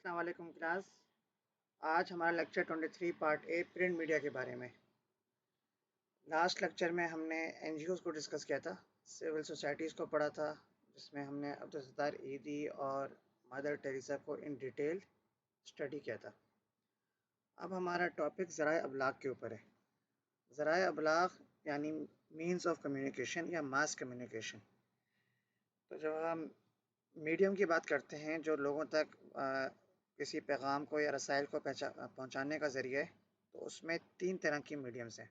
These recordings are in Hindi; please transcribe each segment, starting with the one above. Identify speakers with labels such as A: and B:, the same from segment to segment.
A: अस्सलाम वालेकुम क्लास। आज हमारा lecture 23 part A print media के बारे में। लास्ट लेक्चर में हमने एनजीओज़ को डिस्कस किया था, सिविल सोसाइटीज़ को पढ़ा था, जिसमें हमने अब्दुल सत्तार ईदी और मदर टेरेसा को इन डिटेल स्टडी किया था। अब हमारा टॉपिक ज़राए अबलाग के ऊपर है। ज़राए अबलाग यानी मीन्स ऑफ कम्युनिकेशन या मास कम्युनिकेशन। तो जब हम मीडियम की बात करते हैं जो लोगों तक किसी पैगाम को या रसायल को पहुंचाने का ज़रिया है, तो उसमें 3 तरह की मीडियम्स हैं।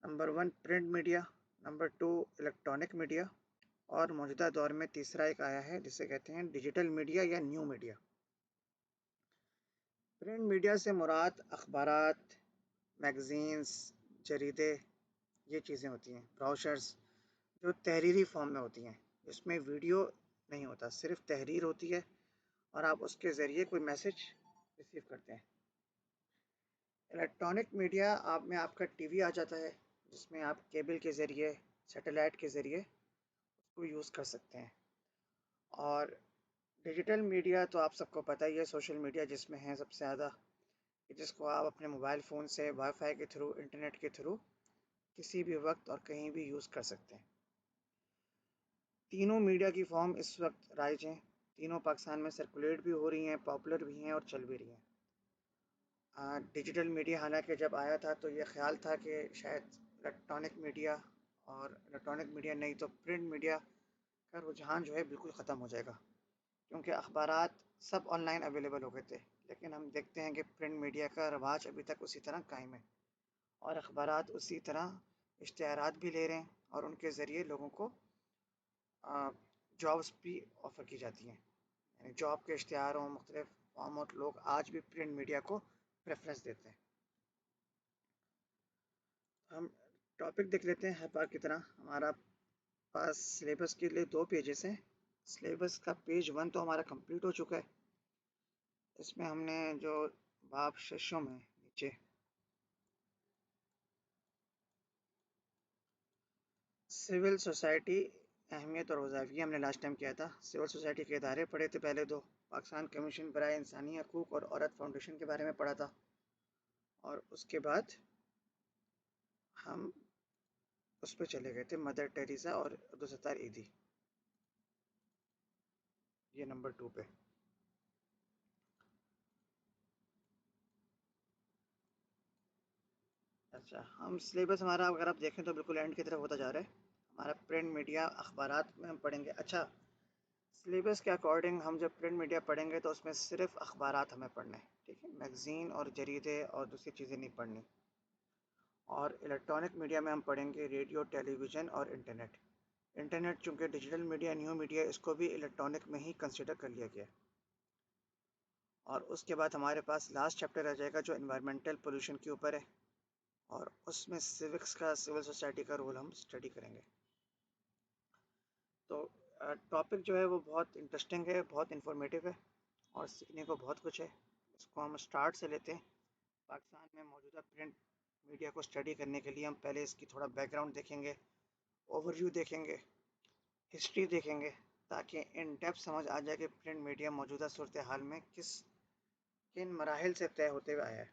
A: Number 1 print media, number 2 electronic media और मौजूदा दौर में तीसरा एक आया है जिसे कहते हैं डिजिटल मीडिया या न्यू मीडिया। प्रिंट मीडिया से मुराद अखबारात, मैगज़ीन्स, जरीदे, ये चीज़ें होती हैं, ब्रोशर्स जो तहरीरी फॉर्म में होती हैं, इसमें वीडियो नहीं होता, सिर्फ तहरीर होती है और आप उसके ज़रिए कोई मैसेज रिसीव करते हैं। इलेक्ट्रॉनिक मीडिया आप में आपका टीवी आ जाता है, जिसमें आप केबल के ज़रिए, सैटेलाइट के ज़रिए उसको यूज़ कर सकते हैं। और डिजिटल मीडिया तो आप सबको पता ही है, सोशल मीडिया जिसमें है सबसे ज़्यादा, जिसको आप अपने मोबाइल फ़ोन से वाईफाई के थ्रू, इंटरनेट के थ्रू किसी भी वक्त और कहीं भी यूज़ कर सकते हैं। तीनों मीडिया की फॉर्म इस वक्त राइज हैं, तीनों पाकिस्तान में सर्कुलेट भी हो रही हैं, पॉपुलर भी हैं और चल भी रही हैं। डिजिटल मीडिया हालांकि जब आया था तो ये ख्याल था कि शायद इलेक्ट्रॉनिक मीडिया और इलेक्ट्रॉनिक मीडिया नहीं तो प्रिंट मीडिया का रुझान जो है बिल्कुल ख़त्म हो जाएगा, क्योंकि अखबारात सब ऑनलाइन अवेलेबल हो गए थे। लेकिन हम देखते हैं कि प्रिंट मीडिया का रवाज अभी तक उसी तरह कायम है और अखबारात उसी तरह इश्तिहारात भी ले रहे हैं और उनके ज़रिए लोगों को जॉब्स भी ऑफ़र की जाती हैं, यानी जॉब के इश्तिहार हों, मुख्तलिफ फॉर्म और लोग आज भी प्रिंट मीडिया को प्रेफरेंस देते हैं। हम टॉपिक देख लेते हैं हर बार की तरह। हमारा पास सिलेबस के लिए 2 पेजेस हैं। सिलेबस का पेज 1 तो हमारा कंप्लीट हो चुका है। इसमें हमने जो बाब शशों में नीचे सिविल सोसाइटी अहमियत और वज़ाइफ़ हमने लास्ट टाइम किया था। सिविल सोसाइटी के इदारे पढ़े थे पहले दो, पाकिस्तान कमीशन बराए इंसानी हकूक़ और औरत फाउंडेशन के बारे में पढ़ा था, और उसके बाद हम उस पर चले गए थे मदर टेरेसा और अब्दुल सत्तार ईदी, ये नंबर 2 पे। अच्छा, हम सिलेबस हमारा अगर आप देखें तो बिल्कुल एंड की तरफ होता जा रहा है। हमारा प्रिंट मीडिया अखबारात में हम पढ़ेंगे। अच्छा, सिलेबस के अकॉर्डिंग हम जब प्रिंट मीडिया पढ़ेंगे तो उसमें सिर्फ अखबारात हमें पढ़ना है, ठीक है, मैगज़ीन और जरीदे और दूसरी चीज़ें नहीं पढ़नी। और इलेक्ट्रॉनिक मीडिया में हम पढ़ेंगे रेडियो, टेलीविज़न और इंटरनेट। इंटरनेट चूँकि डिजिटल मीडिया, न्यू मीडिया, इसको भी इलेक्ट्रॉनिक में ही कंसिडर कर लिया गया। और उसके बाद हमारे पास लास्ट चैप्टर रह जाएगा जो एनवायरमेंटल पोल्यूशन के ऊपर है, और उसमें सिविक्स का, सिविल सोसाइटी का रोल हम स्टडी करेंगे। तो टॉपिक जो है वो बहुत इंटरेस्टिंग है, बहुत इंफॉर्मेटिव है और सीखने को बहुत कुछ है। इसको हम स्टार्ट से लेते हैं। पाकिस्तान में मौजूदा प्रिंट मीडिया को स्टडी करने के लिए हम पहले इसकी थोड़ा बैकग्राउंड देखेंगे, ओवरव्यू देखेंगे, हिस्ट्री देखेंगे, ताकि इन डेप्थ समझ आ जाए कि प्रिंट मीडिया मौजूदा सूरत हाल में किन मराहिल से तय होते हुए आया है।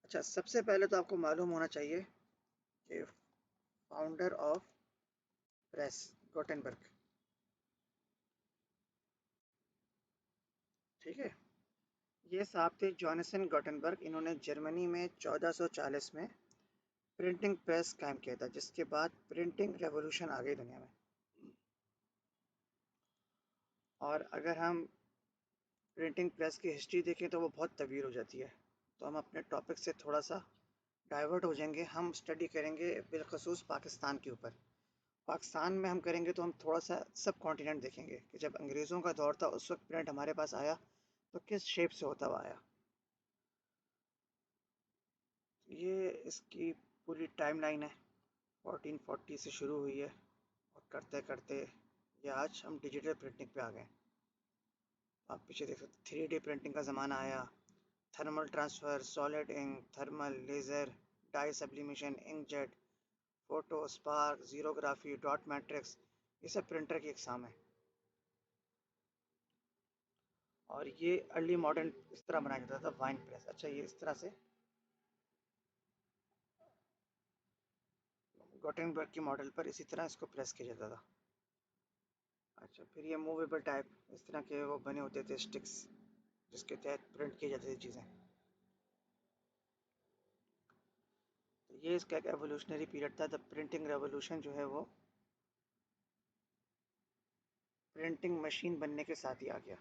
A: अच्छा, सबसे पहले तो आपको मालूम होना चाहिए कि फाउंडर ऑफ प्रेस गुटेनबर्ग, ठीक है, ये साहब थे जॉनसन गुटेनबर्ग। इन्होंने जर्मनी में 1440 में प्रिंटिंग प्रेस कायम किया था, जिसके बाद प्रिंटिंग रेवोल्यूशन आ गई दुनिया में। और अगर हम प्रिंटिंग प्रेस की हिस्ट्री देखें तो वो बहुत तवील हो जाती है, तो हम अपने टॉपिक से थोड़ा सा डाइवर्ट हो जाएंगे। हम स्टडी करेंगे बिलखसूस पाकिस्तान के ऊपर। पाकिस्तान में हम करेंगे तो हम थोड़ा सा सब कॉन्टिनेंट देखेंगे कि जब अंग्रेज़ों का दौर था उस वक्त प्रिंट हमारे पास आया तो किस शेप से होता हुआ आया। ये इसकी पूरी टाइमलाइन है, 1440 से शुरू हुई है और करते करते ये आज हम डिजिटल प्रिंटिंग पे आ गए। आप पीछे देख सकते, 3D प्रिंटिंग का ज़माना आया, thermal transfer, solid ink, thermal, laser, dye sublimation, inkjet, photo, spark, xerography, dot matrix, ये सब प्रिंटर की इकसाम है। और ये अर्ली मॉडर्न इस तरह बनाया जाता था, वाइन प्रेस। अच्छा, ये इस तरह से गुटेनबर्ग की मॉडल पर इसी तरह इसको प्रेस किया जाता था। अच्छा, फिर ये मूवेबल टाइप इस तरह के वो बने होते थे स्टिक्स, जिसके तहत प्रिंट की जाती थी चीज़ें। तो ये इसका एक एवोल्यूशनरी पीरियड था। द प्रिंटिंग रेवोल्यूशन जो है वो प्रिंटिंग मशीन बनने के साथ ही आ गया।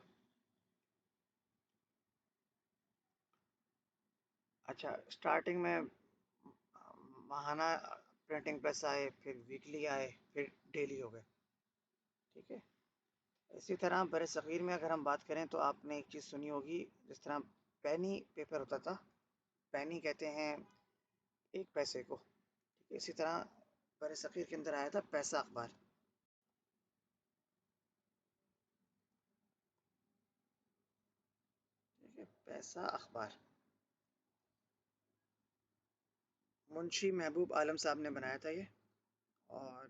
A: अच्छा, स्टार्टिंग में माहाना प्रिंटिंग प्रेस आए, फिर वीकली आए, फिर डेली हो गए। ठीक है। इसी तरह बरसग़ीर में अगर हम बात करें तो आपने एक चीज़ सुनी होगी, जिस तरह पैनी पेपर होता था, पैनी कहते हैं 1 पैसे को। इसी तरह बरसग़ीर के अंदर आया था पैसा अखबार। ठीक है, पैसा अखबार मुंशी महबूब आलम साहब ने बनाया था ये, और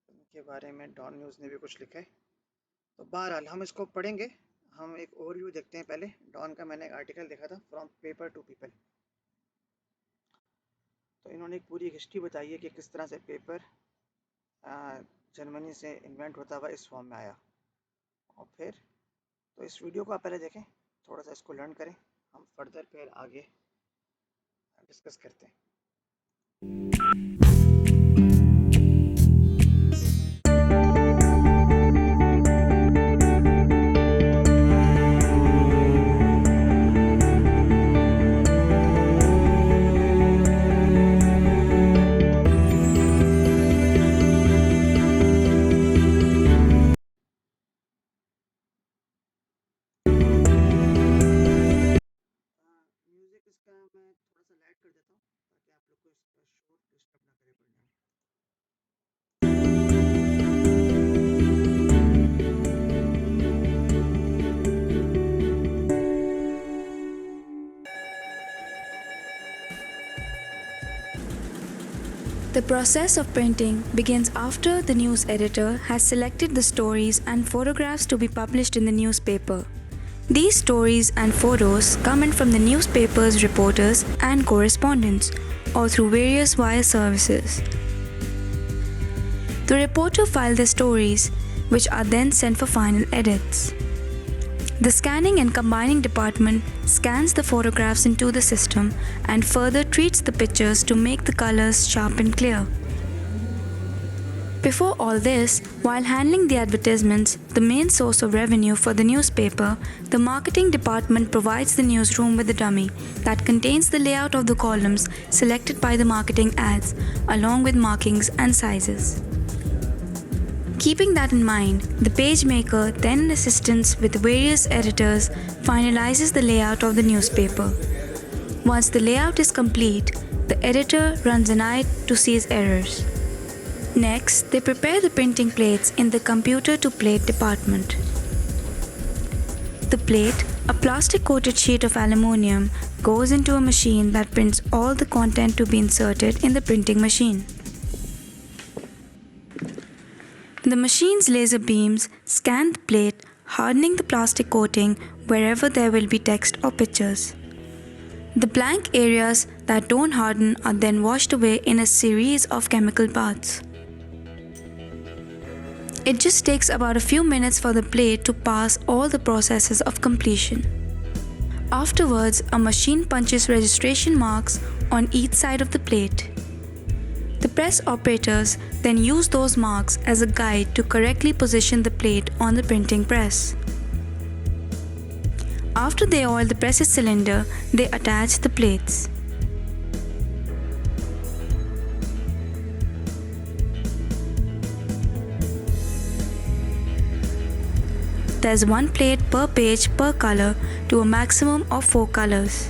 A: इनके बारे में डॉन न्यूज़ ने भी कुछ लिखा है। तो बहरहाल हम इसको पढ़ेंगे। हम एक ओवरव्यू देखते हैं पहले। डॉन का मैंने एक आर्टिकल देखा था, फ्रॉम पेपर टू पीपल। तो इन्होंने एक पूरी हिस्ट्री बताई है कि किस तरह से पेपर जर्मनी से इन्वेंट होता हुआ इस फॉर्म में आया। और फिर तो इस वीडियो को आप पहले देखें, थोड़ा सा इसको लर्न करें, हम फर्दर फिर आगे डिस्कस करते हैं। म्यूज़िक इसका मैं थोड़ा सा लाइट कर देता हूँ, ताकि आप लोग को इसका शोर डिस्टर्ब ना करे पढ़ने में।
B: The process of printing begins after the news editor has selected the stories and photographs to be published in the newspaper. These stories and photos come in from the newspaper's reporters and correspondents, or through various wire services. The reporter files their stories, which are then sent for final edits. The scanning and combining department scans the photographs into the system and further treats the pictures to make the colors sharp and clear. Before all this, while handling the advertisements, the main source of revenue for the newspaper, the marketing department provides the newsroom with a dummy that contains the layout of the columns selected by the marketing ads, along with markings and sizes. Keeping that in mind, the page maker, then in assistance with various editors, finalizes the layout of the newspaper. Once the layout is complete, the editor runs an eye to seize errors. Next, they prepare the printing plates in the computer-to-plate department. The plate, a plastic-coated sheet of aluminium, goes into a machine that prints all the content to be inserted in the printing machine. The machine's laser beams scan the plate, hardening the plastic coating wherever there will be text or pictures. The blank areas that don't harden are then washed away in a series of chemical baths. It just takes about a few minutes for the plate to pass all the processes of completion. Afterwards, a machine punches registration marks on each side of the plate. The press operators then use those marks as a guide to correctly position the plate on the printing press. After they oil the press's cylinder, they attach the plates. There's one plate per page per color to a maximum of 4 colors.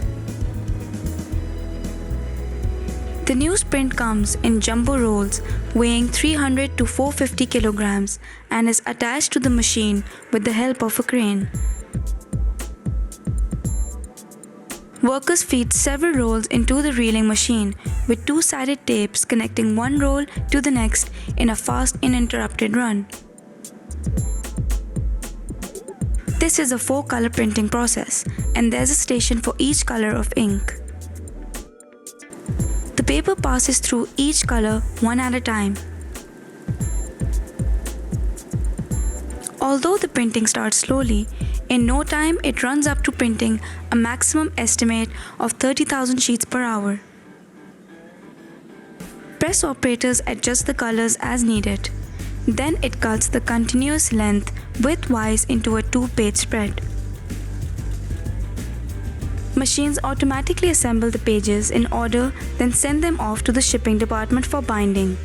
B: The newsprint comes in jumbo rolls weighing 300 to 450 kilograms and is attached to the machine with the help of a crane. Workers feed several rolls into the reeling machine with 2-sided tapes connecting one roll to the next in a fast uninterrupted run. This is a 4-color printing process, and there's a station for each color of ink. The paper passes through each color one at a time. Although the printing starts slowly, in no time it runs up to printing a maximum estimate of 30,000 sheets per hour. Press operators adjust the colors as needed. Then it cuts the continuous length widthwise into a 2-page spread. Machines automatically assemble the pages in order, then send them off to the shipping department for binding.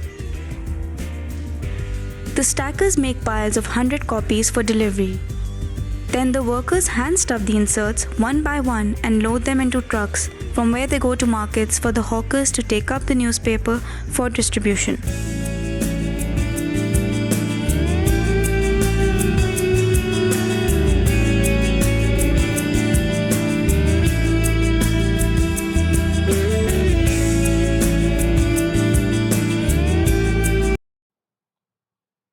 B: The stackers make piles of 100 copies for delivery. Then the workers hand stuff the inserts one by one and load them into trucks, from where they go to markets for the hawkers to take up the newspaper for distribution.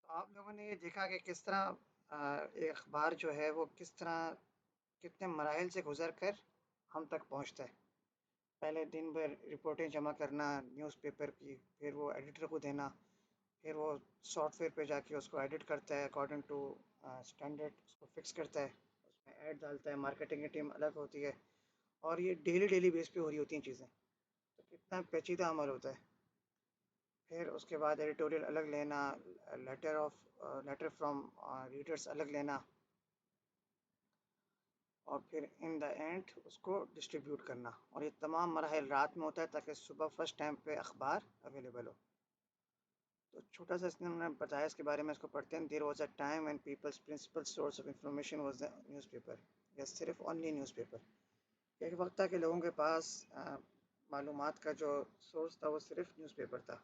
A: तो आप लोगों ने ये देखा कि किस तरह एक अखबार जो है वो किस तरह कितने मराहल से गुजर कर हम तक पहुंचता है। पहले दिन भर रिपोर्टें जमा करना न्यूज़पेपर की, फिर वो एडिटर को देना, फिर वो सॉफ्टवेयर पे जाके उसको एडिट करता है अकॉर्डिंग टू स्टैंडर्ड, उसको फिक्स करता है, उसमें ऐड डालता है, मार्केटिंग की टीम अलग होती है और ये डेली डेली बेस पे हो रही होती हैं चीज़ें। तो कितना पेचीदा अमल होता है। फिर उसके बाद एडिटोरियल अलग लेना, लेटर फ्रॉम रीडर्स अलग लेना और फिर इन द एंड उसको डिस्ट्रीब्यूट करना, और ये तमाम मराहल रात में होता है ताकि सुबह फर्स्ट टाइम पे अखबार अवेलेबल हो। तो छोटा सा इसने हमने बताया इसके बारे में, इसको पढ़ते हैं। There was a time when people's principal source of information was the newspaper, या सिर्फ ओनली न्यूज़पेपर। एक वक्त था कि लोगों के पास मालूमात का जो सोर्स था वो सिर्फ न्यूज़पेपर था।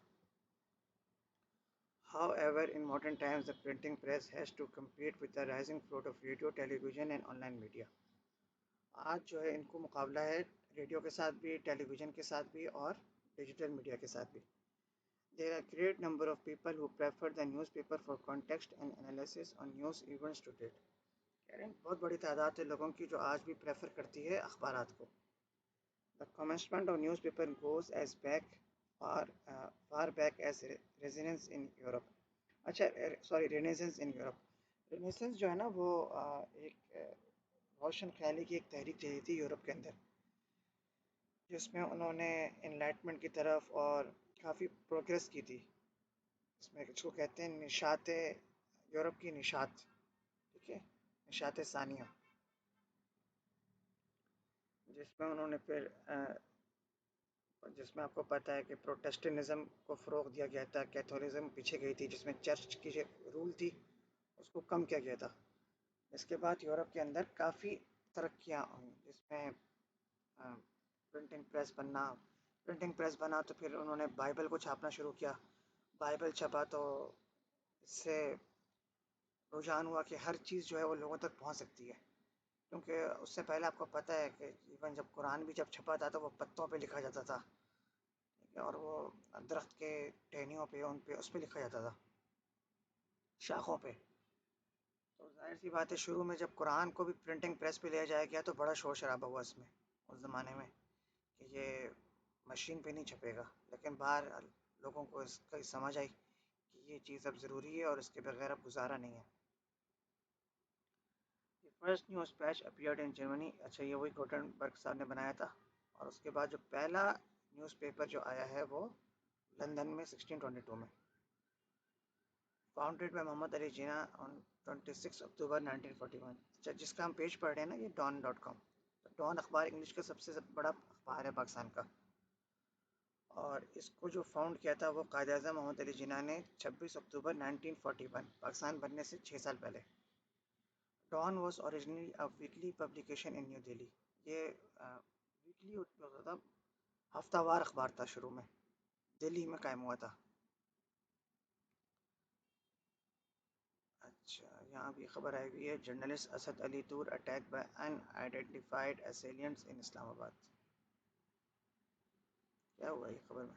A: However, in modern times, the printing press has to compete with the rising flood of radio, television and online media. आज जो है इनको मुकाबला है रेडियो के साथ भी, टेलीविज़न के साथ भी और डिजिटल मीडिया के साथ भी। There are a great number of people who prefer the newspaper for context and analysis on news events today. कह रहे हैं बहुत बड़ी तादाद है लोगों की जो आज भी प्रेफर करती है अखबारात को। The commencement of newspaper goes as far back as Renaissance in Europe. अच्छा, sorry, renaissance in Europe. Renaissance जो है ना वो एक रोशन ख्याली की एक तहरीक चली थी यूरोप के अंदर, जिसमें उन्होंने इनलाइटमेंट की तरफ और काफ़ी प्रोग्रेस की थी। इसमें इसको कहते हैं निशात, यूरोप की निशात, ठीक है, निशात सानिया, जिसमें उन्होंने फिर जिसमें आपको पता है कि प्रोटेस्टेंटिज्म को फ़रोग दिया गया था, कैथोलिज्म पीछे गई थी, जिसमें चर्च की जो रूल थी उसको कम किया गया था। इसके बाद यूरोप के अंदर काफ़ी तरक्कियाँ हुई, जिसमें प्रिंटिंग प्रेस बना तो फिर उन्होंने बाइबल को छापना शुरू किया। बाइबल छपा तो इससे रुझान हुआ कि हर चीज़ जो है वो लोगों तक पहुंच सकती है, क्योंकि उससे पहले आपको पता है कि इवन जब कुरान भी जब छपा था तो वो पत्तों पे लिखा जाता था, और वो दरख्त के टहनियों पे, उन पे, उस पे लिखा जाता था, शाखों पे। तो जाहिर सी बात है शुरू में जब कुरान को भी प्रिंटिंग प्रेस पे लिया जाया गया तो बड़ा शोर शराबा हुआ इसमें उस ज़माने में कि ये मशीन पे नहीं छपेगा। लेकिन बाहर लोगों को इसका समझ आई कि ये चीज़ अब ज़रूरी है और इसके बगैर अब गुजारा नहीं है। First news patch appeared in Germany. अच्छा, ये वही गुटेनबर्ग साहब ने बनाया था। और उसके बाद जो पहला न्यूज़पेपर जो आया है वो लंदन में 1622 में, founded by Mohammad Ali Jinnah on 26 October 1941। अच्छा, जिसका हम पेज पढ़ रहे हैं ना, ये dawn.com। तो डॉन अखबार इंग्लिश का सबसे बड़ा अखबार है पाकिस्तान का, और इसको जो फाउंड किया था वो कायद-ए-आज़म मोहम्मद अली जिन्ना ने 26 अक्टूबर 1941, पाकिस्तान बनने से 6 साल पहले। Dawn was originally a weekly publication in New Delhi. ये वीकली होता था, हफ्तावार अखबार था, शुरू में दिल्ली में कायम हुआ था। अच्छा, यहाँ भी खबर आई हुई है, journalist Asad Ali Toor attack by unidentified assailants in Islamabad. क्या हुआ ये खबर में?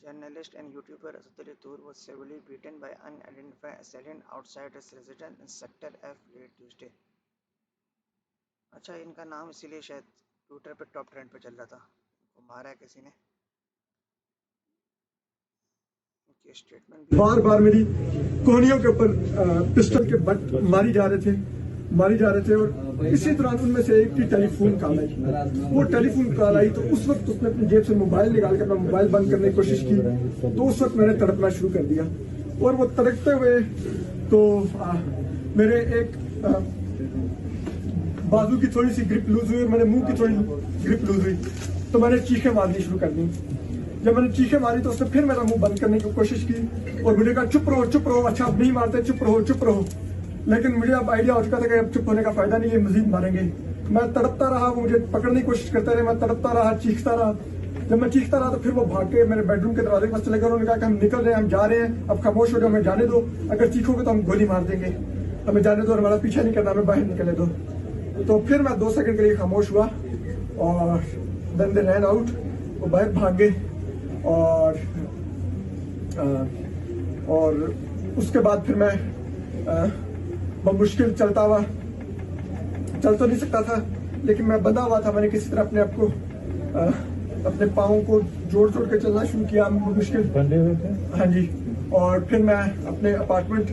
A: Journalist and YouTuber Asadullah Tur was severely beaten by unidentified assailant outside his residence in Sector F late Tuesday. अच्छा, इनका नाम इसीलिए शायद ट्विटर पे टॉप ट्रेंड पे चल रहा था, इनको मारा है किसी ने। इनकी स्टेटमेंट
C: बार बार मेरी कोहनियों के ऊपर पिस्टल के बट मारी जा रहे थे और इसी दौरान उनमें से एक की टेलीफोन कॉल आई। वो टेलीफोन कॉल आई तो उस वक्त उसने अपनी जेब से मोबाइल निकाल कर अपना मोबाइल बंद करने की कोशिश की, तो उस वक्त मैंने तड़पना शुरू कर दिया और वो तड़पते हुए तो मेरे एक बाजू की थोड़ी सी ग्रिप लूज हुई और मेरे मुंह की थोड़ी ग्रिप लूज हुई, तो मैंने चीखें मारनी शुरू कर दी। जब मैंने चीखें मारी तो उसने फिर मेरा मुंह बंद करने की कोशिश की और मुझे कहा चुप रहो, अच्छा अब नहीं मारते, चुप रहो। लेकिन मुझे अब आइडिया हो चुका था कि अब चुप होने का फायदा नहीं है, मजीद मारेंगे। मैं तड़पता रहा, वो मुझे पकड़ने की कोशिश करते रहे, मैं तड़पता रहा, चीखता रहा। जब मैं चीखता रहा तो फिर वो भाग के मेरे बेडरूम के दरवाजे के पास चले गए। उन्होंने कहा कि हम निकल रहे हैं, हम जा रहे हैं, अब खामोश हो जाओ, हमें जाने दो, अगर चीखोगे तो हम गोली मार देंगे, हमें जाने दो और हमारा पीछा नहीं करना, हमें बाहर निकले दो। तो फिर मैं 2 सेकंड के लिए खामोश हुआ और देन दे रैन आउट, वो बाहर भाग गए और उसके बाद फिर मैं मुश्किल चल तो नहीं सकता था, लेकिन मैं बंधा हुआ था। मैंने किसी तरह अपने आप को अपने पाँव को जोड़ के चलना शुरू किया, मुश्किल बंधे हुए थे। हाँ जी, और फिर मैं अपने अपार्टमेंट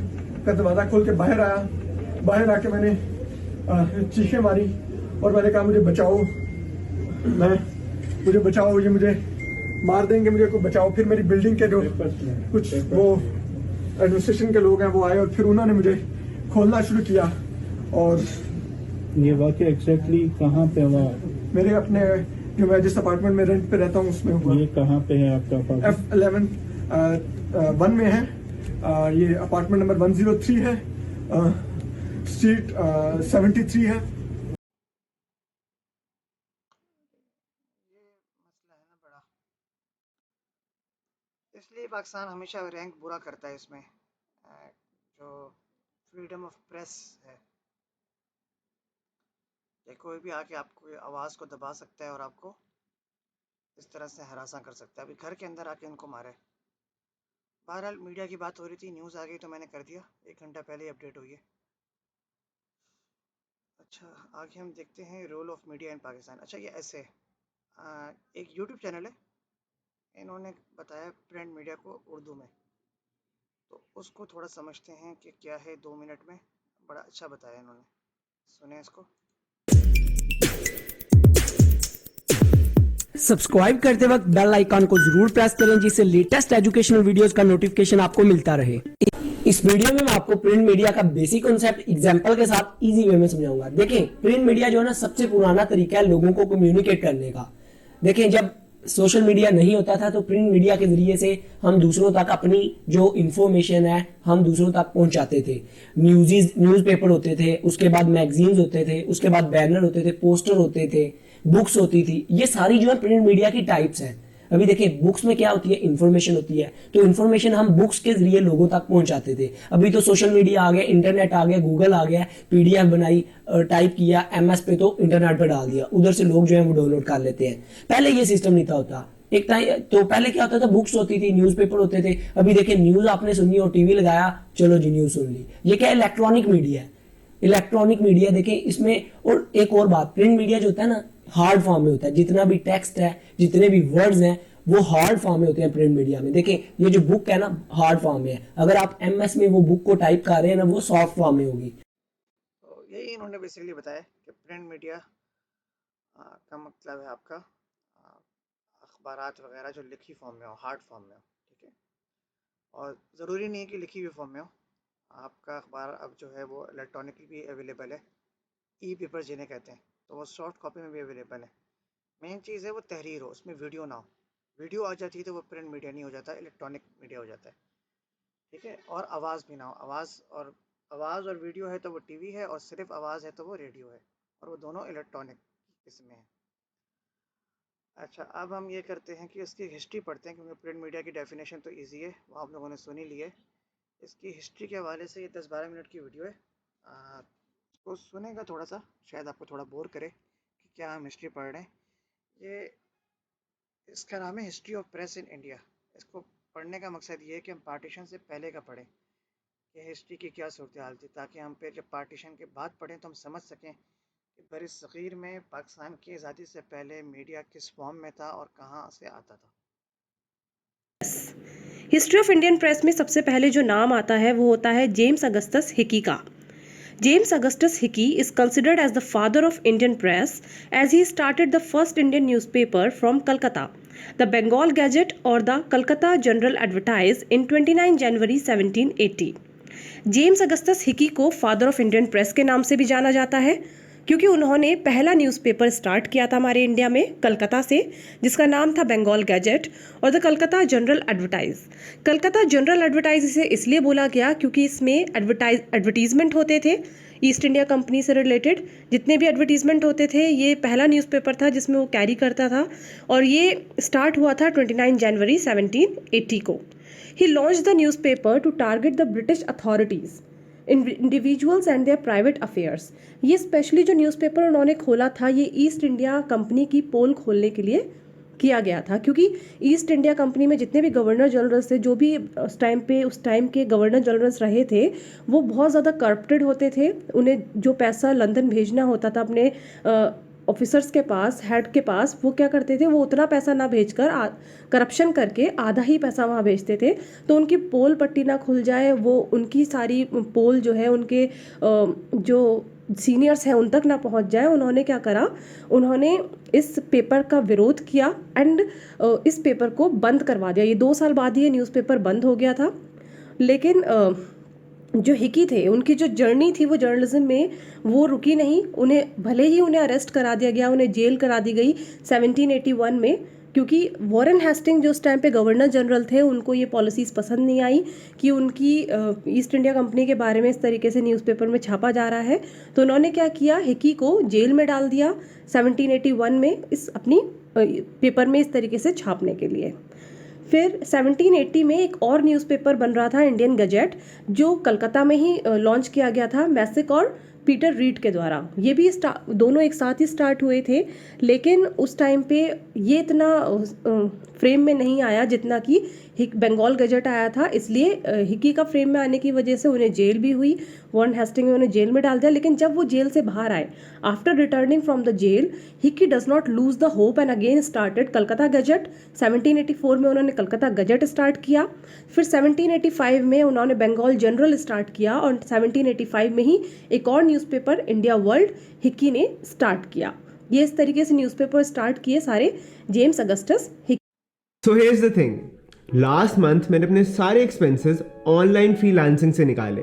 C: का दरवाजा खोल के बाहर आया। बाहर आके मैंने चीखें मारी और मैंने कहा मुझे बचाओ, ये मुझे मार देंगे, मुझे को बचाओ। फिर मेरी बिल्डिंग के जो कुछ वो एडमिनिस्ट्रेशन के लोग हैं वो आए और फिर उन्होंने मुझे खोलना शुरू किया। और
D: ये वाकया एग्जैक्टली कहाँ पे हुआ?
C: मेरे अपने जो मैं जिस अपार्टमेंट में रेंट पे रहता हूँ उसमें हुआ।
D: ये कहाँ पे है आपका अपार्टमेंट?
C: F11 में है। ये अपार्टमेंट नंबर 103 है, स्ट्रीट 73 है।
A: ये मसला है ना बड़ा, इसलिए पाकिस्तान हमेशा रैंक बुरा करता है इसमें, जो फ्रीडम ऑफ प्रेस है कि कोई भी आके आपको आवाज़ को दबा सकता है और आपको इस तरह से हरासा कर सकता है। अभी घर के अंदर आके इनको मारे। बहरहाल मीडिया की बात हो रही थी, न्यूज़ आ गई तो मैंने कर दिया, 1 घंटा पहले ही अपडेट हुई है। अच्छा, आगे हम देखते हैं रोल ऑफ मीडिया इन पाकिस्तान। अच्छा, ये ऐसे एक यूट्यूब चैनल है, इन्होंने बताया प्रिंट मीडिया को उर्दू में, तो उसको थोड़ा समझते हैं कि क्या है 2 मिनट में। बड़ा अच्छा बताया इन्होंने, सुने इसको।
E: सब्सक्राइब करते वक्त बेल आइकन को जरूर प्रेस करें जिससे लेटेस्ट एजुकेशनल वीडियोस का नोटिफिकेशन आपको मिलता रहे। इस वीडियो में मैं आपको प्रिंट मीडिया का बेसिक कॉन्सेप्ट एग्जांपल के साथ इजी वे में समझाऊंगा। देखें, प्रिंट मीडिया जो है ना सबसे पुराना तरीका है लोगों को कम्युनिकेट करने का। देखें, जब सोशल मीडिया नहीं होता था तो प्रिंट मीडिया के जरिए से हम दूसरों तक अपनी जो इंफॉर्मेशन है हम दूसरों तक पहुंचाते थे। न्यूज़पेपर होते थे, उसके बाद मैगजीन्स होते थे, उसके बाद बैनर होते थे, पोस्टर होते थे, बुक्स होती थी। ये सारी जो है प्रिंट मीडिया की टाइप्स हैं। अभी देखिए, बुक्स में क्या होती है, इंफॉर्मेशन होती है, तो इंफॉर्मेशन हम बुक्स के जरिए लोगों तक पहुंचाते थे। अभी तो सोशल मीडिया आ गया, इंटरनेट आ गया, गूगल आ गया, पीडीएफ बनाई, टाइप किया एमएस पे तो इंटरनेट पे डाल दिया, उधर से लोग जो है वो डाउनलोड कर लेते हैं। पहले ये सिस्टम नहीं था होता। तो पहले क्या होता था, बुक्स होती थी, न्यूज़पेपर होते थे। अभी देखिए, न्यूज आपने सुननी और टीवी लगाया, चलो जी न्यूज सुन ली। ये क्या इलेक्ट्रॉनिक मीडिया है। इलेक्ट्रॉनिक मीडिया देखें इसमें, और एक और बात, प्रिंट मीडिया जो होता है ना हार्ड फॉर्म में होता है। जितना भी टेक्स्ट है, जितने भी वर्ड्स हैं वो हार्ड फॉर्म में होते हैं प्रिंट मीडिया में। देखें, ये जो बुक है ना हार्ड फॉर्म में है, अगर आप एमएस में वो बुक को टाइप कर रहे हैं ना वो सॉफ्ट फॉर्म में होगी।
A: तो यही इन्होंने बेसिकली बताया कि प्रिंट मीडिया का मतलब है आपका अखबारात वगैरह जो लिखी फॉर्म में हो, हार्ड फॉर्म में हो, ठीक है। और ज़रूरी नहीं है कि लिखी हुई फॉर्म में हो, आपका अखबार अब जो है वो इलेक्ट्रॉनिकली भी अवेलेबल है, ई पेपर जिन्हें कहते हैं, तो वो सॉफ्ट कॉपी में भी अवेलेबल है। मेन चीज़ है वो तहरीर हो, उसमें वीडियो ना हो। वीडियो आ जाती है तो वो प्रिंट मीडिया नहीं हो जाता, इलेक्ट्रॉनिक मीडिया हो जाता है, ठीक है। और आवाज़ भी ना हो, आवाज़ और वीडियो है तो वो टीवी है, और सिर्फ आवाज़ है तो वो रेडियो है, और वो दोनों इलेक्ट्रॉनिक किस्में हैं। अच्छा, अब हम ये करते हैं कि इसकी हिस्ट्री पढ़ते हैं, क्योंकि प्रिंट मीडिया की डेफिनेशन तो ईजी है, वो आप लोगों ने सुन ही ली है। इसकी हिस्ट्री के हवाले से ये 10-12 मिनट की वीडियो है, इसको सुनेगा थोड़ा सा, शायद आपको थोड़ा बोर करे कि क्या हम हिस्ट्री पढ़ रहे हैं। ये इसका नाम है history of press in India. इसको पढ़ने का मकसद ये है कि हम पार्टीशन से पहले का पढ़ें कि हिस्ट्री की क्या सूरत हाल थी, ताकि हम फिर जब पार्टीशन के बाद पढ़ें तो हम समझ सकें कि बरसग़ीर में पाकिस्तान की आज़ादी से पहले मीडिया किस फॉर्म में था और कहाँ से आता था।
F: हिस्ट्री ऑफ इंडियन प्रेस में सबसे पहले जो नाम आता है वो होता है जेम्स अगस्टस हिकी का। James Augustus Hickey is considered as the father of Indian press as he started the first Indian newspaper from Calcutta, the Bengal Gazette or the Calcutta General Advertiser in 29 January 1780. James Augustus Hicky को फादर ऑफ इंडियन प्रेस के नाम से भी जाना जाता है क्योंकि उन्होंने पहला न्यूज़पेपर स्टार्ट किया था हमारे इंडिया में कलकत्ता से, जिसका नाम था बंगाल गैजेट और the Calcutta general advertise. Calcutta general advertise इसे इसलिए बोला गया क्योंकि इसमें एडवर्टीजमेंट होते थे ईस्ट इंडिया कंपनी से रिलेटेड। जितने भी एडवर्टीजमेंट होते थे ये पहला न्यूज़पेपर था जिसमें वो कैरी करता था और ये स्टार्ट हुआ था 29 जनवरी 1780 को। He launch the newspaper to target the British authorities individuals and their private affairs. ये स्पेशली जो न्यूज़पेपर उन्होंने खोला था ये ईस्ट इंडिया कंपनी की पोल खोलने के लिए किया गया था, क्योंकि ईस्ट इंडिया कंपनी में जितने भी गवर्नर जनरल्स थे, जो भी उस टाइम के गवर्नर जनरल्स रहे थे, वो बहुत ज़्यादा करप्टेड होते थे। उन्हें जो पैसा लंदन भेजना होता था अपने ऑफिसर्स के पास, हेड के पास, वो क्या करते थे, वो उतना पैसा ना भेजकर करप्शन करके आधा ही पैसा वहाँ भेजते थे। तो उनकी पोल पट्टी ना खुल जाए, वो उनकी सारी पोल जो है उनके जो सीनियर्स हैं उन तक ना पहुंच जाए, उन्होंने क्या करा, उन्होंने इस पेपर का विरोध किया एंड इस पेपर को बंद करवा दिया। ये 2 साल बाद ही ये न्यूज़पेपर बंद हो गया था। लेकिन जो हिकी थे उनकी जो जर्नी थी वो जर्नलिज्म में वो रुकी नहीं। भले ही उन्हें अरेस्ट करा दिया गया, उन्हें जेल करा दी गई 1781 में, क्योंकि वॉरेन हेस्टिंग जो उस टाइम पे गवर्नर जनरल थे उनको ये पॉलिसीज़ पसंद नहीं आई कि उनकी ईस्ट इंडिया कंपनी के बारे में इस तरीके से न्यूज़पेपर में छापा जा रहा है। तो उन्होंने क्या किया, हिकी को जेल में डाल दिया 1781 में इस अपनी पेपर में इस तरीके से छापने के लिए। फिर 1780 में एक और न्यूज़पेपर बन रहा था, इंडियन गजेट, जो कलकत्ता में ही लॉन्च किया गया था मैसिक और पीटर रीड के द्वारा। ये भी दोनों एक साथ ही स्टार्ट हुए थे, लेकिन उस टाइम पे ये इतना फ्रेम में नहीं आया जितना कि बंगाल गजेट आया था। इसलिए हिकी का फ्रेम में आने की वजह से उन्हें जेल भी हुई, वॉरेन हेस्टिंग ने उन्हें जेल में डाल दिया। लेकिन जब वो जेल से बाहर आए, after returning from the jail, Hicky does not lose the hope and again started Calcutta gazette. 1784 में उन्होंने कलकत्ता गजेट स्टार्ट किया। फिर 1785 में उन्होंने बंगाल जनरल स्टार्ट किया और 1785 में ही एक और न्यूज़पेपर इंडिया वर्ल्ड हिकी ने स्टार्ट किया। ये इस तरीके से न्यूज़पेपर स्टार्ट किए सारे James Augustus Hicky.
G: So here's the thing, last month मैंने अपने सारे एक्सपेंसेस ऑनलाइन फ्रीलांसिंग से निकाले।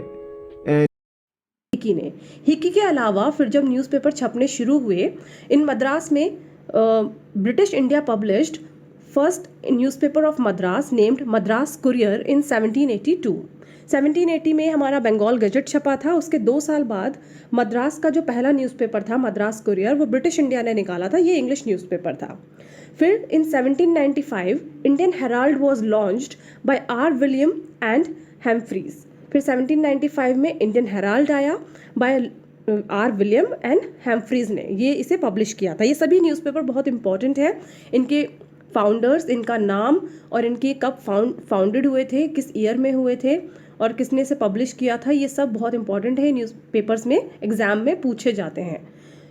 F: हिकी के अलावा फिर जब न्यूज़पेपर छपने शुरू हुए इन मद्रास में, British India published first newspaper of Madras named Madras courier in 1782। 1780 में हमारा बंगाल गजेट छपा था। उसके 2 साल बाद मद्रास का जो पहला न्यूज़पेपर था मद्रास कुरियर, वो ब्रिटिश इंडिया ने निकाला था। ये इंग्लिश न्यूज़पेपर था। फिर in 1795 Indian Herald was launched by R William and Humphreys. फिर 1795 में इंडियन हेराल्ड आया by R William and Humphreys ने ये इसे पब्लिश किया था। ये सभी न्यूज़पेपर बहुत इंपॉर्टेंट है। इनके फाउंडर्स, इनका नाम और इनके कब फाउंडेड हुए थे, किस ईयर में हुए थे और किसने इसे पब्लिश किया था, ये सब बहुत इंपॉर्टेंट है। न्यूज़पेपर्स में एग्जाम में पूछे जाते हैं।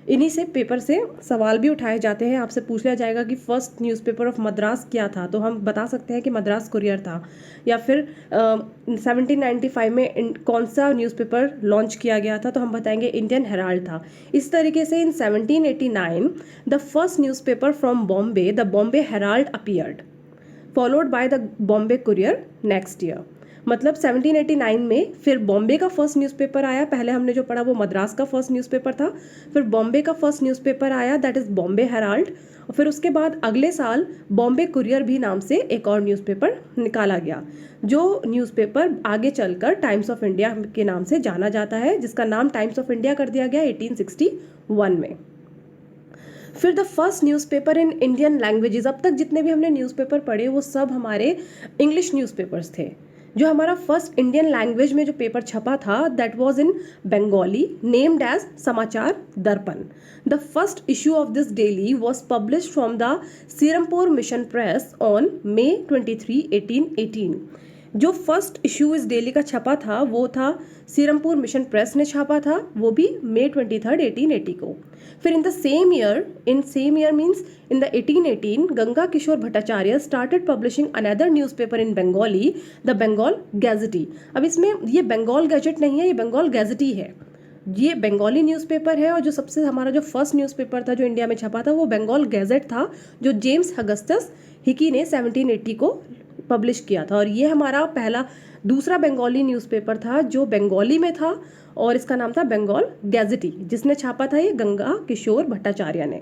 F: इन्हीं से पेपर से सवाल भी उठाए जाते हैं। आपसे पूछ लिया जाएगा कि फर्स्ट न्यूज़पेपर ऑफ मद्रास क्या था, तो हम बता सकते हैं कि मद्रास कुरियर था। या फिर 1795 में कौन सा न्यूज़पेपर लॉन्च किया गया था, तो हम बताएंगे इंडियन हेराल्ड था। इस तरीके से इन 1789 the first newspaper from Bombay, the Bombay Herald appeared, followed by the Bombay courier next year. मतलब 1789 में फिर बॉम्बे का फर्स्ट न्यूज़पेपर आया। पहले हमने जो पढ़ा वो मद्रास का फर्स्ट न्यूज़पेपर था। फिर बॉम्बे का फर्स्ट न्यूज़पेपर आया, दैट इज़ बॉम्बे हेराल्ड। और फिर उसके बाद अगले साल बॉम्बे कुरियर भी नाम से एक और न्यूज़पेपर निकाला गया, जो न्यूज़पेपर आगे चलकर टाइम्स ऑफ इंडिया के नाम से जाना जाता है, जिसका नाम टाइम्स ऑफ इंडिया कर दिया गया 1861 में। फिर the first newspaper in Indian languages. अब तक जितने भी हमने न्यूज़पेपर पढ़े वो सब हमारे इंग्लिश न्यूज़पेपर्स थे। जो हमारा फर्स्ट इंडियन लैंग्वेज में जो पेपर छपा था that was in Bengali, named as Samachar Darpan. The first issue of this daily was published from the Serampore mission press on May 23, 1818. जो फर्स्ट इशू इस डेली का छपा था वो था सीरमपुर मिशन प्रेस ने छापा था, वो भी May 23, 1880 को. फिर in same year means in the 1818 Ganga Kishore Bhattacharya started publishing another newspaper in Bengali, the Bengal gazette. अब इसमें ये बंगाल गैजेट नहीं है, ये बंगाल गैजेटी है. ये बंगाली न्यूज़पेपर है और जो सबसे हमारा जो फर्स्ट न्यूज़पेपर था जो इंडिया में छपा था वो बंगाल गैजेट था, जो जेम्स अगस्टस हिकी ने 1780 को पब्लिश किया था. और ये हमारा दूसरा बंगाली न्यूज़पेपर था जो बंगाली में था और इसका नाम था बंगाल गैजेटी, जिसने छापा था ये गंगा किशोर भट्टाचार्य ने.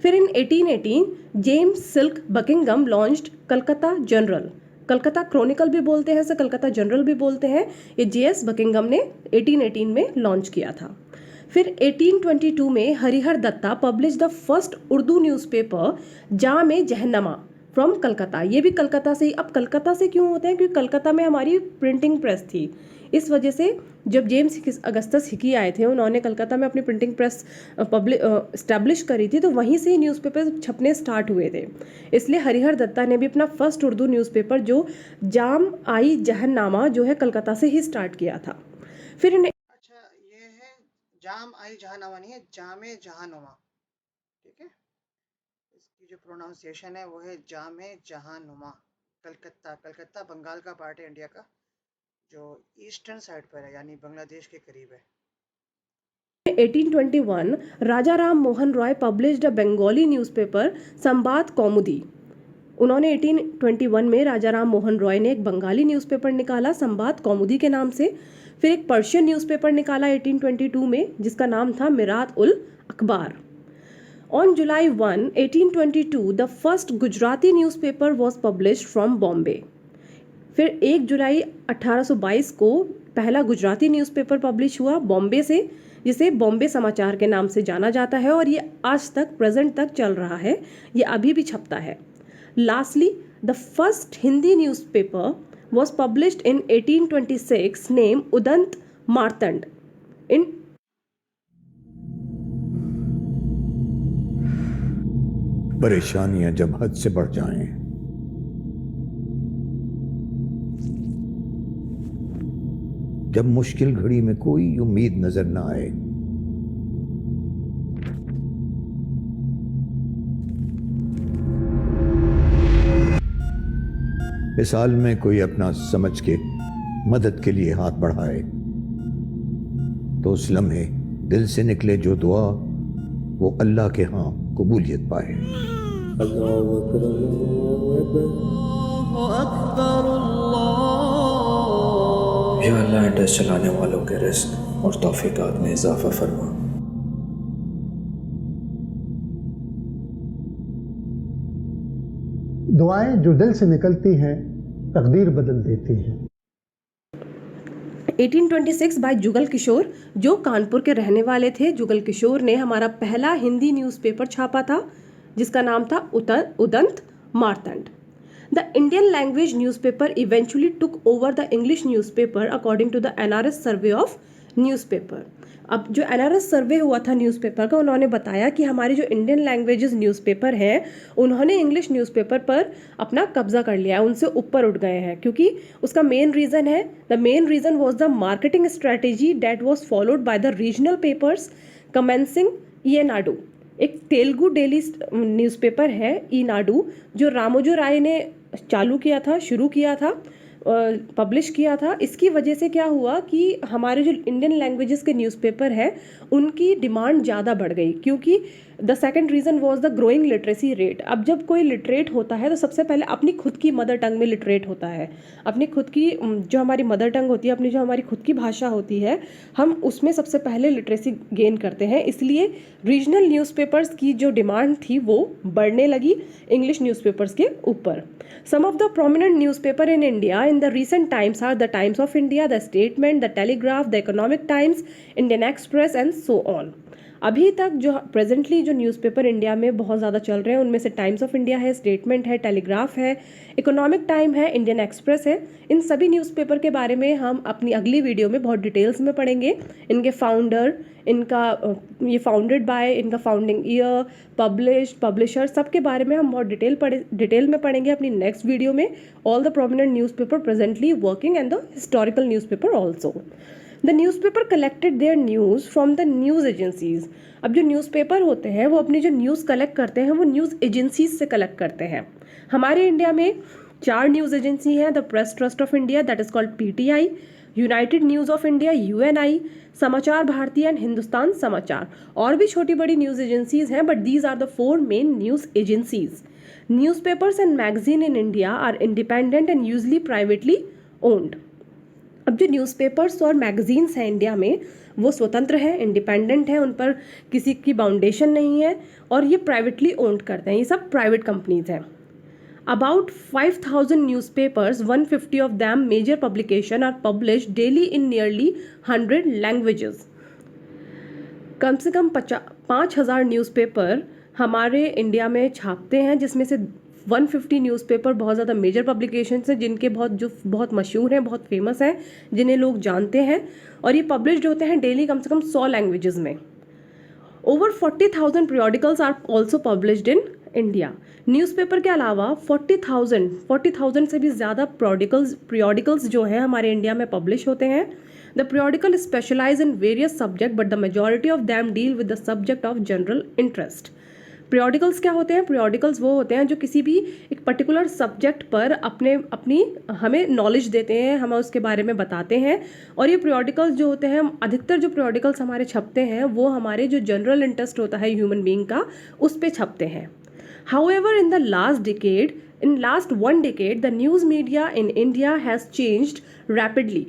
F: फिर इन 1818 James silk Buckingham launched Calcutta general. Calcutta Chronicle भी बोलते हैं, इसे कलकत्ता जनरल भी बोलते हैं. ये जेएस बकिंगम ने 1818 में लॉन्च किया था. फिर 1822 में Harihar Dutta publish the first Urdu newspaper Jame Jahannuma from Calcutta. ये भी कलकत्ता से ही. अब कलकत्ता से क्यों होते हैं? क्योंकि कलकत्ता में हमारी प्रिंटिंग प्रेस थी. इस वजह से जब जेम्स अगस्टस हिकी आए थे, उन्होंने कलकत्ता में अपनी प्रिंटिंग प्रेस इस्टेब्लिश करी थी, तो वहीं से ही न्यूज़पेपर छपने स्टार्ट हुए थे. इसलिए हरिहर दत्ता ने भी अपना फर्स्ट उर्दू न्यूज़पेपर जो जाम आई जहन्नामा जो है कलकत्ता से ही स्टार्ट किया था. फिर
A: अच्छा, ये है जाम आई जहानामा, नहीं है जामे जहानुमा. ठीक है, इसकी जो प्रोनाउंसिएशन है वो है जामे जहानुमा. कलकत्ता बंगाल का पार्ट है इंडिया का, जो ईस्टर्न साइड पर है, यानी बांग्लादेश के करीब है.
F: 1821 Raja Ram Mohan Roy published a Bengali newspaper Sambad Kaumudi. उन्होंने 1821 में राजा राम मोहन रॉय ने एक बंगाली न्यूज़पेपर निकाला संबाद कौमुदी के नाम से. फिर एक पर्शियन न्यूज़पेपर निकाला 1822 में जिसका नाम था मिरात उल अखबार. On July 1, 1822, the first Gujarati newspaper was published from Bombay. फिर 1 जुलाई 1822 को पहला गुजराती न्यूज़पेपर पब्लिश हुआ बॉम्बे से, जिसे बॉम्बे समाचार के नाम से जाना जाता है और ये आज तक प्रेजेंट तक चल रहा है, ये अभी भी छपता है. Lastly the first Hindi newspaper was published in 1826 named Udant Martand in
H: परेशानियां जब हद से बढ़ जाएं, जब मुश्किल घड़ी में कोई उम्मीद नजर ना आए, इस हाल में कोई अपना समझ के मदद के लिए हाथ बढ़ाए, तो उस लम्हे दिल से निकले जो दुआ वो अल्लाह के यहाँ कबूलियत पाए.
I: या अल्लाह इंडस्ट चलाने वालों के रिस्क और तौफीकात में इजाफा फरमा.
J: दुआएं जो दिल से निकलती हैं तकदीर बदल देती हैं.
F: 1826 बाय जुगल किशोर, जो कानपुर के रहने वाले थे. जुगल किशोर ने हमारा पहला हिंदी न्यूज़पेपर छापा था जिसका नाम था Udant Martand. The Indian language newspaper eventually took over the English newspaper according to the NRS survey of newspaper. अब जो NRS सर्वे हुआ था न्यूज़पेपर का, उन्होंने बताया कि हमारी जो इंडियन लैंग्वेजेस न्यूज़पेपर हैं उन्होंने इंग्लिश न्यूज़पेपर पर अपना कब्जा कर लिया है, उनसे ऊपर उठ गए हैं. क्योंकि उसका मेन रीज़न है, the main reason was the marketing strategy that was followed by the regional papers commencing Eenadu. एक तेलुगु डेली न्यूज़पेपर है ईनाडू, जो रामोजो राय ने चालू किया था, शुरू किया था, पब्लिश किया था. इसकी वजह से क्या हुआ कि हमारे जो इंडियन लैंग्वेजेस के न्यूज़पेपर है उनकी डिमांड ज़्यादा बढ़ गई, क्योंकि the second reason was the growing literacy rate. अब जब कोई लिटरेट होता है तो सबसे पहले अपनी खुद की मदर टंग में लिटरेट होता है, अपनी खुद की जो हमारी मदर टंग होती है, अपनी जो हमारी खुद की भाषा होती है, हम उसमें सबसे पहले लिटरेसी गेन करते हैं. इसलिए रीजनल न्यूज़पेपर्स की जो डिमांड थी वो बढ़ने लगी इंग्लिश न्यूज़पेपर्स के ऊपर. Some of the prominent newspaper in India in the recent times are the Times of India, the Statement, the Telegraph, the Economic Times, Indian Express and so on. अभी तक जो प्रेजेंटली जो न्यूज़पेपर इंडिया में बहुत ज़्यादा चल रहे हैं उनमें से टाइम्स ऑफ इंडिया है, स्टेटमेंट है, टेलीग्राफ है, इकोनॉमिक टाइम है, इंडियन एक्सप्रेस है। इन सभी न्यूज़पेपर के बारे में हम अपनी अगली वीडियो में बहुत डिटेल्स में पढ़ेंगे। इनके फाउंडर, इनका ये फाउंडेड बाय, इनका फाउंडिंग ईयर, पब्लिशर, सबके बारे में हम बहुत डिटेल में पढ़ेंगे अपनी नेक्स्ट वीडियो में। All the prominent newspaper presently working and the historical newspaper also. The newspaper collected their news from the news agencies. अब जो न्यूज़पेपर होते हैं वो अपनी जो न्यूज़ कलेक्ट करते हैं वो न्यूज़ एजेंसीज से कलेक्ट करते हैं। हमारे इंडिया में 4 न्यूज़ एजेंसी हैं। The press trust of India, that is called PTI, United News of India UNI, Samachar Bharati and Hindustan Samachar. और भी छोटी बड़ी न्यूज़ एजेंसीज हैं, but these are the 4 main news agencies. Newspapers and magazine in India are independent and usually privately owned. अब जो न्यूज़पेपर्स और मैगजीन्स हैं इंडिया में वो स्वतंत्र हैं, इंडिपेंडेंट हैं, उन पर किसी की बाउंडेशन नहीं है और ये प्राइवेटली ओन्ड करते हैं। ये सब प्राइवेट कंपनीज हैं। About 5000 newspapers, 150 of them major publication are published daily in nearly 100 languages. कम से कम 5000 न्यूज़पेपर हमारे इंडिया में छापते हैं, जिसमें से 150 न्यूज़पेपर बहुत ज़्यादा मेजर पब्लिकेशंस हैं, जिनके बहुत मशहूर हैं, बहुत फेमस हैं, जिन्हें लोग जानते हैं, और ये पब्लिश्ड होते हैं डेली कम से कम 100 लैंग्वेजेस में। Over 40,000 periodicals are also published in India. Newspaper के अलावा 40,000 से भी ज़्यादा periodicals जो हैं हमारे इंडिया में पब्लिश होते हैं। The periodical specialize in various subject but the majority of them deal with the subject of general interest। periodicals क्या होते हैं? periodicals वो होते हैं जो किसी भी एक पर्टिकुलर सब्जेक्ट पर अपनी हमें नॉलेज देते हैं, हमें उसके बारे में बताते हैं। और ये periodicals जो होते हैं, अधिकतर जो periodicals हमारे छपते हैं वो हमारे जो जनरल इंटरेस्ट होता है ह्यूमन बीइंग का, उस पे छपते हैं। However, in last 1 decade, the news media in India has changed rapidly।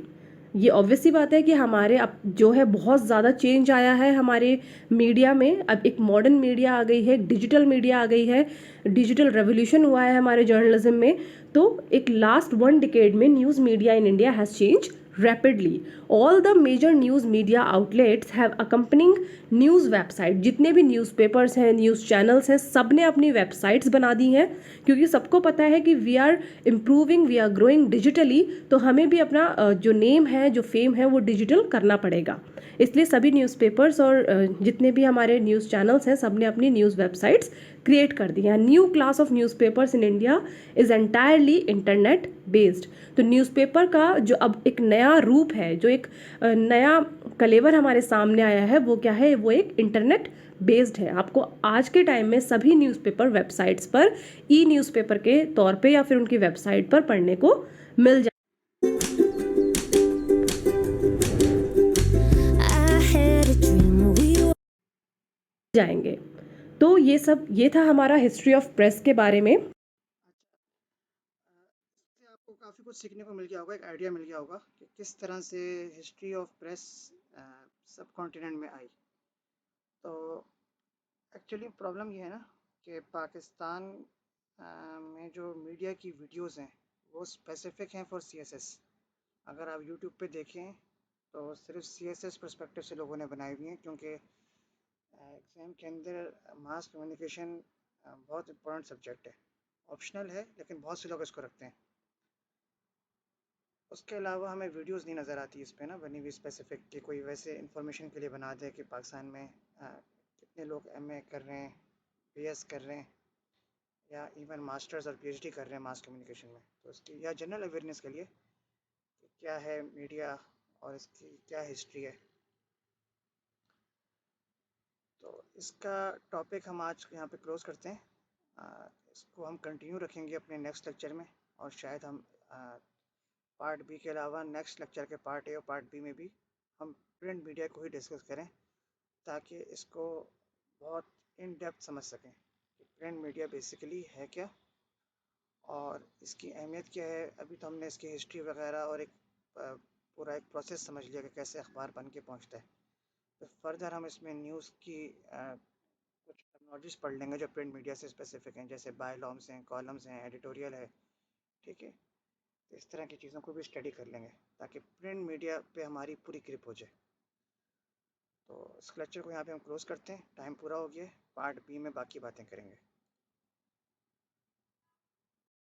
F: ये ऑब्वियस सी बात है कि हमारे अब जो है बहुत ज़्यादा चेंज आया है हमारे मीडिया में। अब एक मॉडर्न मीडिया आ गई है, एक डिजिटल मीडिया आ गई है, डिजिटल रेवोल्यूशन हुआ है हमारे जर्नलिज्म में। तो एक लास्ट 1 डिकेड में news media in India has change rapidly। All the major news media outlets have accompanying news website। जितने भी न्यूज़पेपर्स हैं, न्यूज़ चैनल्स हैं, सब ने अपनी वेबसाइट्स बना दी हैं, क्योंकि सबको पता है कि we are improving, we are growing digitally, तो हमें भी अपना जो नेम है, जो फेम है, वो डिजिटल करना पड़ेगा। इसलिए सभी न्यूज़पेपर्स और जितने भी हमारे न्यूज़ चैनल्स हैं, सब ने अपनी न्यूज़ वेबसाइट्स क्रिएट कर दी हैं। New class of newspapers in India is entirely internet based. तो न्यूज़पेपर का जो अब एक नया रूप है, जो एक नया कलेवर हमारे सामने आया है, वो क्या है? वो एक इंटरनेट बेस्ड है। आपको आज के टाइम में सभी न्यूज़पेपर वेबसाइट्स पर ई न्यूज़पेपर के तौर पे या फिर उनकी वेबसाइट पर पढ़ने को मिल जाएंगे। तो ये था हमारा हिस्ट्री ऑफ प्रेस के बारे में।
A: इससे आपको काफ़ी कुछ सीखने को मिल गया होगा, एक आइडिया मिल गया होगा कि किस तरह से हिस्ट्री ऑफ प्रेस सब कॉन्टिनेंट में आई। तो एक्चुअली प्रॉब्लम ये है ना कि पाकिस्तान में जो मीडिया की वीडियोस हैं वो स्पेसिफिक हैं फॉर सीएसएस। अगर आप यूट्यूब पे देखें तो सिर्फ सीएसएस पर्सपेक्टिव से लोगों ने बनाई हुई हैं, क्योंकि एग्ज़ाम के अंदर मास कम्युनिकेशन बहुत इंपॉर्टेंट सब्जेक्ट है। ऑप्शनल है लेकिन बहुत से लोग इसको रखते हैं। उसके अलावा हमें वीडियोस नहीं नज़र आती इस पे ना बनी हुई स्पेसिफिक कि कोई वैसे इंफॉर्मेशन के लिए बना दे कि पाकिस्तान में कितने लोग एमए कर रहे हैं, बीएस कर रहे हैं, या इवन मास्टर्स और पीएचडी कर रहे हैं मास कम्युनिकेशन में। तो इसकी या जनरल अवेयरनेस के लिए कि क्या है मीडिया और इसकी क्या हिस्ट्री है। तो इसका टॉपिक हम आज यहाँ पे क्लोज़ करते हैं। इसको हम कंटिन्यू रखेंगे अपने नेक्स्ट लेक्चर में, और शायद हम पार्ट बी के अलावा नेक्स्ट लेक्चर के पार्ट ए और पार्ट बी में भी हम प्रिंट मीडिया को ही डिस्कस करें, ताकि इसको बहुत इन डेप्थ समझ सकें कि प्रिंट मीडिया बेसिकली है क्या और इसकी अहमियत क्या है। अभी तो हमने इसकी हिस्ट्री वगैरह और एक पूरा एक प्रोसेस समझ लिया कि कैसे अखबार बन के पहुँचता है। तो फर्दर हम इसमें न्यूज़ की कुछ टर्मिनोलॉजीज पढ़ लेंगे जो प्रिंट मीडिया से स्पेसिफिक हैं, जैसे बायलॉम्स हैं, कॉलम्स हैं, एडिटोरियल है, ठीक है। तो इस तरह की चीज़ों को भी स्टडी कर लेंगे ताकि प्रिंट मीडिया पे हमारी पूरी ग्रिप हो जाए। तो इस लेक्चर को यहाँ पे हम क्लोज़ करते हैं, टाइम पूरा हो गया। पार्ट बी में बाकी बातें करेंगे।